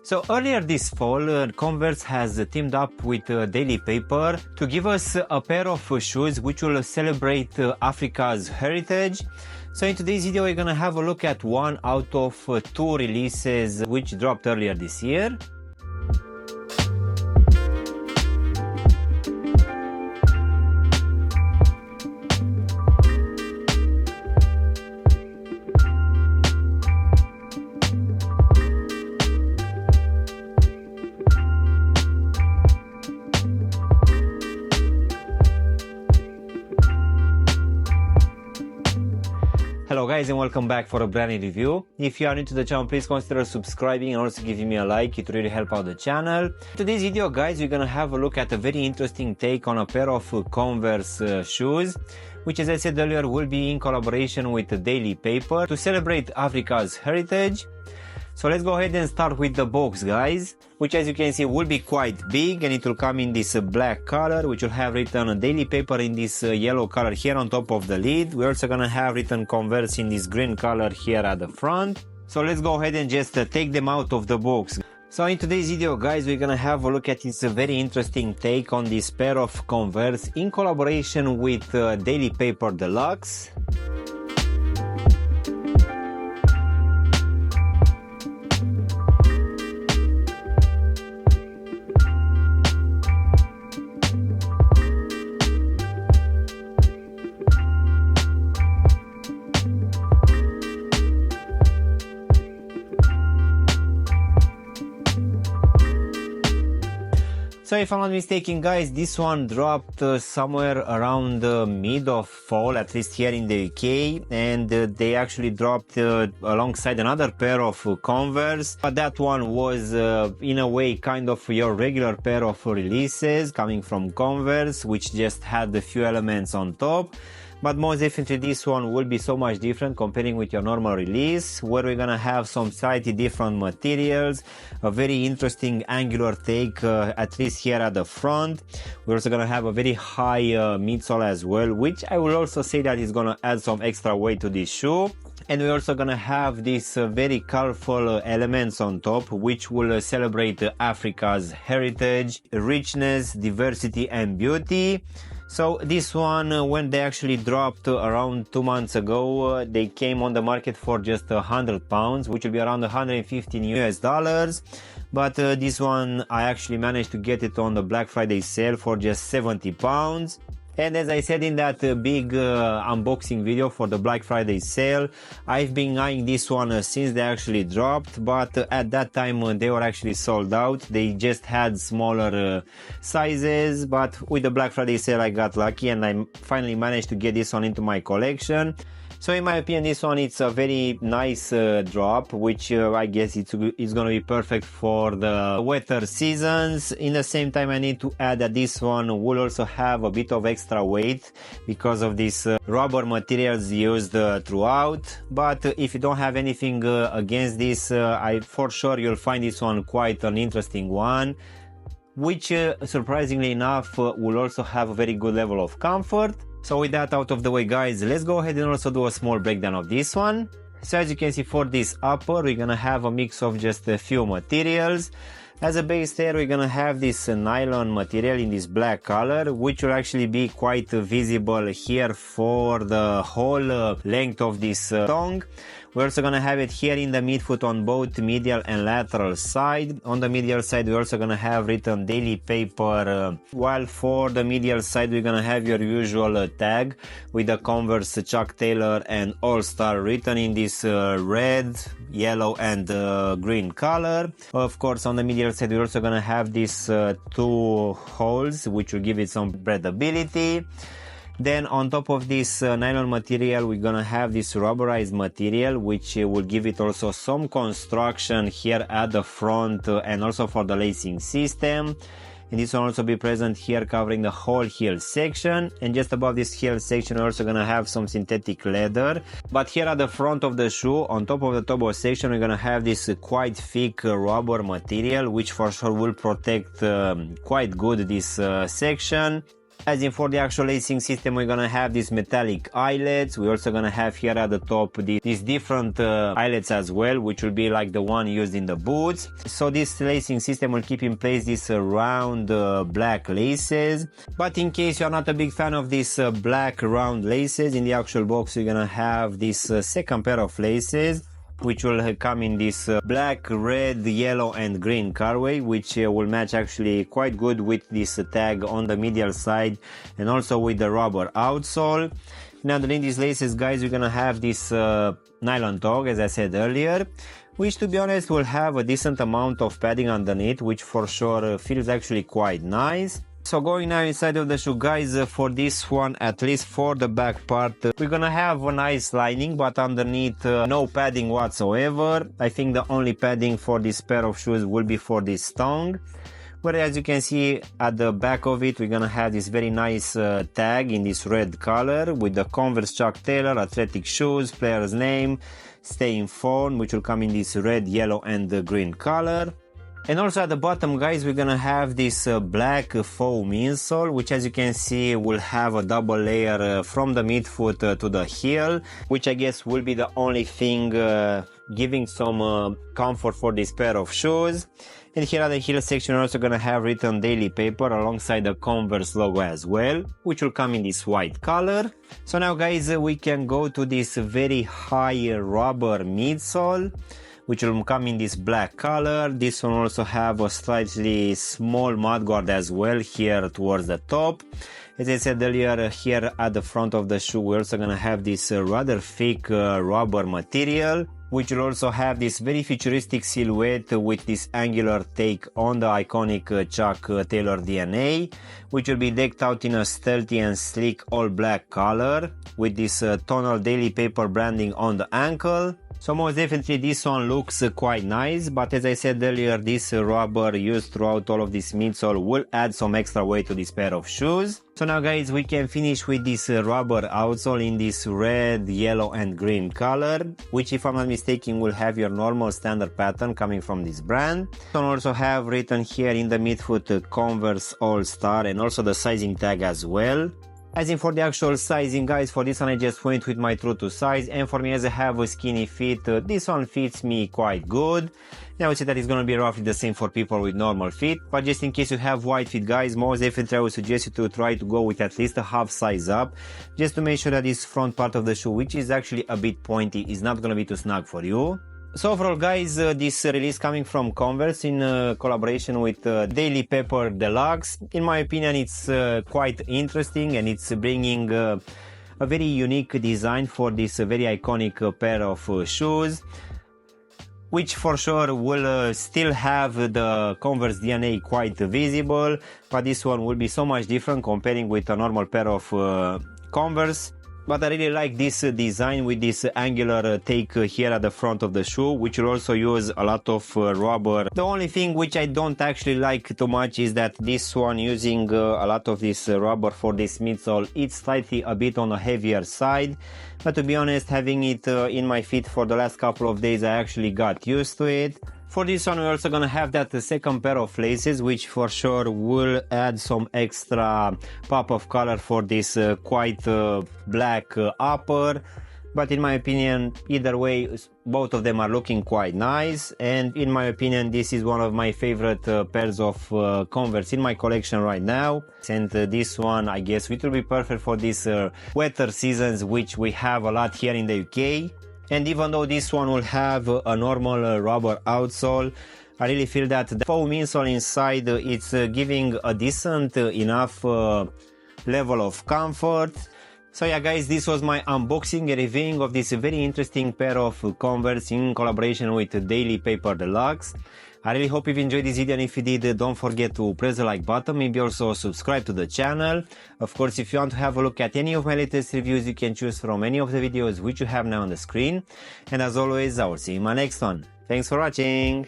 So earlier this fall, Converse has teamed up with Daily Paper to give us a pair of shoes which will celebrate Africa's heritage. So in today's video we're gonna have a look at one out of two releases which dropped earlier this year. Hello guys and welcome back for a brand new review. If you are new to the channel, please consider subscribing and also giving me a like. It really helps out the channel. In today's video guys, we're gonna have a look at a very interesting take on a pair of Converse shoes, which as I said earlier will be in collaboration with the Daily Paper to celebrate Africa's heritage. So let's go ahead and start with the box guys, which as you can see will be quite big, and it will come in this black color, which will have written Daily Paper in this yellow color here on top of the lid. We're also gonna have written Converse in this green color here at the front. So let's go ahead and just take them out of the box. So in today's video guys, we're gonna have a look at this very interesting take on this pair of Converse in collaboration with Daily Paper Luxe. So if I'm not mistaken guys, this one dropped somewhere around mid of fall, at least here in the UK, and they actually dropped alongside another pair of Converse, but that one was in a way kind of your regular pair of releases coming from Converse, which just had a few elements on top. But most definitely this one will be so much different comparing with your normal release, where we're gonna have some slightly different materials, a very interesting angular take, at least here at the front. We're also gonna have a very high midsole as well, which I will also say that is gonna add some extra weight to this shoe. And we're also gonna have these very colorful elements on top, which will celebrate Africa's heritage, richness, diversity and beauty. So this one, when they actually dropped around 2 months ago, they came on the market for just £100, which will be around 115 US. But this one, I actually managed to get it on the Black Friday sale for just £70. And as I said in that big unboxing video for the Black Friday sale, I've been eyeing this one since they actually dropped, but at that time they were actually sold out. They just had smaller sizes, but with the Black Friday sale I got lucky and I finally managed to get this one into my collection. So in my opinion, this one it's a very nice drop, which I guess it's going to be perfect for the wetter seasons. In the same time, I need to add that this one will also have a bit of extra weight because of these rubber materials used throughout. But if you don't have anything against this, for sure you'll find this one quite an interesting one, which surprisingly enough will also have a very good level of comfort. So with that out of the way guys, let's go ahead and also do a small breakdown of this one. So as you can see, for this upper we're gonna have a mix of just a few materials. As a base layer we're gonna have this nylon material in this black color, which will actually be quite visible here for the whole length of this tongue. We're also gonna have it here in the midfoot on both medial and lateral side. On the medial side we're also gonna have written Daily Paper, while for the medial side we're gonna have your usual tag with the Converse Chuck Taylor and All Star written in this red, yellow and green color. Of course on the medial side we're also gonna have these two holes, which will give it some breathability. Then on top of this nylon material we're gonna have this rubberized material, which will give it also some construction here at the front and also for the lacing system. And this will also be present here covering the whole heel section, and just above this heel section we're also gonna have some synthetic leather. But here at the front of the shoe, on top of the toe section, we're gonna have this quite thick rubber material, which for sure will protect quite good this section. As in for the actual lacing system, we're gonna have these metallic eyelets. We're also gonna have here at the top these different eyelets as well, which will be like the one used in the boots. So this lacing system will keep in place these round black laces. But in case you're not a big fan of these black round laces, in the actual box you're gonna have this second pair of laces, which will come in this black, red, yellow and green colorway, which will match actually quite good with this tag on the medial side and also with the rubber outsole. Now underneath these laces, guys, we're gonna have this nylon tog, as I said earlier, which to be honest will have a decent amount of padding underneath, which for sure feels actually quite nice. So going now inside of the shoe, guys, for this one, at least for the back part, we're gonna have a nice lining, but underneath no padding whatsoever. I think the only padding for this pair of shoes will be for this tongue. But as you can see at the back of it, we're gonna have this very nice tag in this red color with the Converse Chuck Taylor athletic shoes, player's name, stay informed, which will come in this red, yellow and green color. And also at the bottom, guys, we're gonna have this black foam insole, which as you can see will have a double layer from the midfoot to the heel, which I guess will be the only thing giving some comfort for this pair of shoes. And here at the heel section, we're also gonna have written Daily Paper alongside the Converse logo as well, which will come in this white color. So now, guys, we can go to this very high rubber midsole, which will come in this black color. This one also have a slightly small mudguard as well here towards the top. As I said earlier, here at the front of the shoe, we're also gonna have this rather thick rubber material, which will also have this very futuristic silhouette with this angular take on the iconic Chuck Taylor DNA, which will be decked out in a stealthy and sleek all black color with this tonal Daily Paper branding on the ankle. So most definitely this one looks quite nice, but as I said earlier, this rubber used throughout all of this midsole will add some extra weight to this pair of shoes. So now, guys, we can finish with this rubber outsole in this red, yellow and green color, which if I'm not mistaken will have your normal standard pattern coming from this brand. So also have written here in the midfoot Converse All Star and also the sizing tag as well. As in for the actual sizing, guys, for this one I just went with my true to size, and for me, as I have a skinny feet, this one fits me quite good. I would say that it's gonna be roughly the same for people with normal feet, but just in case you have wide feet, guys, most definitely I would suggest you to try to go with at least a half size up, just to make sure that this front part of the shoe, which is actually a bit pointy, is not gonna be too snug for you. So overall, guys, this release coming from Converse in collaboration with Daily Paper Deluxe, in my opinion, it's quite interesting, and it's bringing a very unique design for this very iconic pair of shoes, which for sure will still have the Converse DNA quite visible, but this one will be so much different comparing with a normal pair of Converse. But I really like this design with this angular take here at the front of the shoe, which will also use a lot of rubber. The only thing which I don't actually like too much is that this one using a lot of this rubber for this midsole, it's slightly a bit on a heavier side. But to be honest, having it in my feet for the last couple of days, I actually got used to it. For this one, we're also gonna have that second pair of laces, which for sure will add some extra pop of color for this quite black upper. But in my opinion, either way, both of them are looking quite nice. And in my opinion, this is one of my favorite pairs of Converse in my collection right now. And this one, I guess, it will be perfect for these wetter seasons, which we have a lot here in the UK. And even though this one will have a normal rubber outsole, I really feel that the foam insole inside, it's giving a decent enough level of comfort. So yeah, guys, this was my unboxing and reviewing of this very interesting pair of Converse in collaboration with Daily Paper Deluxe. I really hope you've enjoyed this video, and if you did, don't forget to press the like button, maybe also subscribe to the channel. Of course, if you want to have a look at any of my latest reviews, you can choose from any of the videos which you have now on the screen. And as always, I will see you in my next one. Thanks for watching!